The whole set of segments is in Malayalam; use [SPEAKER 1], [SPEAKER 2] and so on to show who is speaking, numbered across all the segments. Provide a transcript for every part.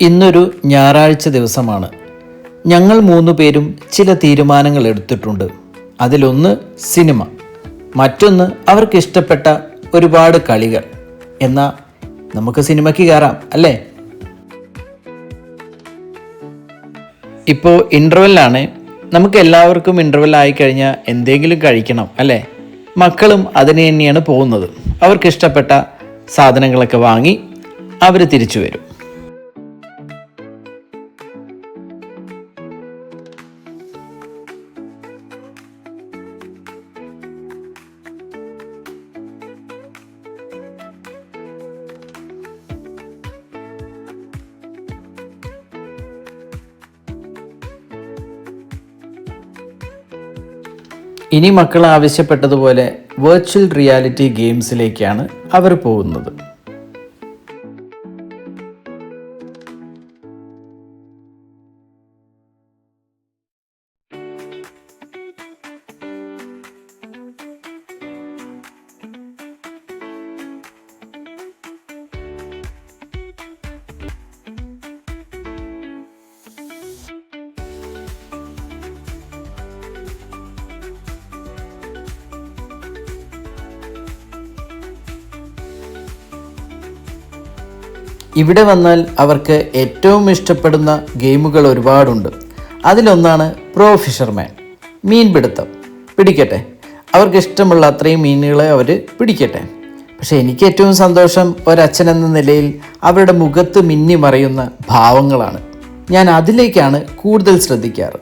[SPEAKER 1] ഇന്നൊരു ഞായറാഴ്ച ദിവസമാണ്. ഞങ്ങൾ 3 പേരും ചില തീരുമാനങ്ങൾ എടുത്തിട്ടുണ്ട്. അതിലൊന്ന് സിനിമ, മറ്റൊന്ന് അവർക്ക് ഇഷ്ടപ്പെട്ട ഒരുപാട് കളികൾ. എന്നാൽ നമുക്ക് സിനിമയ്ക്ക് കയറാം അല്ലേ? ഇപ്പോൾ ഇൻ്റർവെല്ലാണ്. നമുക്ക് എല്ലാവർക്കും ഇൻ്റർവെൽ ആയിക്കഴിഞ്ഞാൽ എന്തെങ്കിലും കഴിക്കണം അല്ലേ? മക്കളും അതിന് തന്നെയാണ് പോകുന്നത്. അവർക്കിഷ്ടപ്പെട്ട സാധനങ്ങളൊക്കെ വാങ്ങി അവർ തിരിച്ചു വരും. ഇനി മക്കൾ ആവശ്യപ്പെട്ടതുപോലെ വെർച്വൽ റിയാലിറ്റി ഗെയിംസിലേക്കാണ് അവർ പോകുന്നത്. ഇവിടെ വന്നാൽ അവർക്ക് ഏറ്റവും ഇഷ്ടപ്പെടുന്ന ഗെയിമുകൾ ഒരുപാടുണ്ട്. അതിലൊന്നാണ് പ്രോ ഫിഷർമാൻ, മീൻപിടുത്തം. പിടിക്കട്ടെ, അവർക്ക് ഇഷ്ടമുള്ള അത്രയും മീനുകളെ അവർ പിടിക്കട്ടെ. പക്ഷേ എനിക്ക് ഏറ്റവും സന്തോഷം ഒരച്ഛൻ എന്ന നിലയിൽ അവരുടെ മുഖത്ത് മിന്നി മറയുന്ന ഭാവങ്ങളാണ്. ഞാൻ അതിലേക്കാണ് കൂടുതൽ ശ്രദ്ധിക്കാറ്.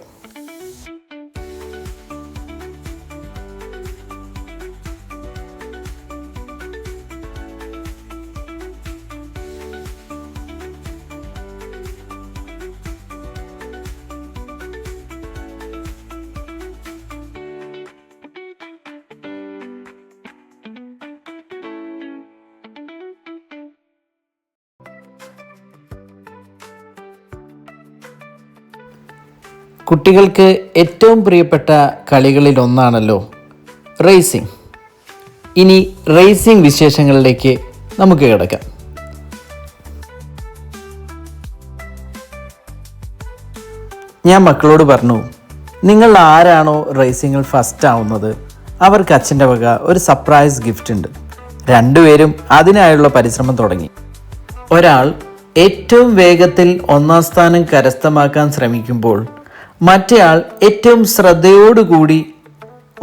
[SPEAKER 1] കുട്ടികൾക്ക് ഏറ്റവും പ്രിയപ്പെട്ട കളികളിൽ ഒന്നാണല്ലോ റേസിംഗ്. ഇനി റേസിംഗ് വിശേഷങ്ങളിലേക്ക് നമുക്ക് കിടക്കാം. ഞാൻ മക്കളോട് പറഞ്ഞു, നിങ്ങൾ ആരാണോ റേസിംഗിൽ ഫസ്റ്റ് ആവുന്നത് അവർക്ക് അച്ഛൻ്റെ വക ഒരു സർപ്രൈസ് ഗിഫ്റ്റ് ഉണ്ട്. 2 പേരും അതിനായുള്ള പരിശ്രമം തുടങ്ങി. ഒരാൾ ഏറ്റവും വേഗത്തിൽ 1ാം സ്ഥാനം കരസ്ഥമാക്കാൻ ശ്രമിക്കുമ്പോൾ മറ്റേയാൾ ഏറ്റവും ശ്രദ്ധയോടുകൂടി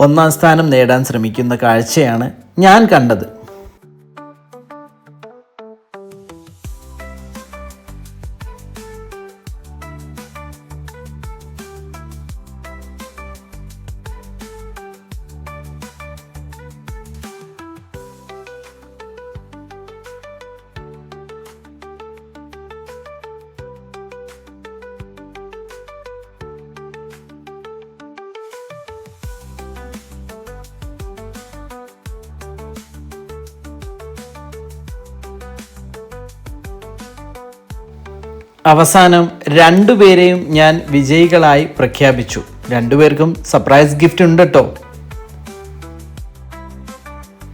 [SPEAKER 1] 1ാം സ്ഥാനം നേടാൻ ശ്രമിക്കുന്ന കാഴ്ചയാണ് ഞാൻ കണ്ടത്. അവസാനം 2 പേരെയും ഞാൻ വിജയികളായി പ്രഖ്യാപിച്ചു. 2 പേർക്കും സർപ്രൈസ് ഗിഫ്റ്റ് ഉണ്ട് കേട്ടോ.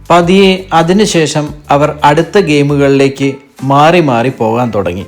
[SPEAKER 1] പതിയെ അതിനുശേഷം അവർ അടുത്ത ഗെയിമുകളിലേക്ക് മാറി മാറി പോകാൻ തുടങ്ങി.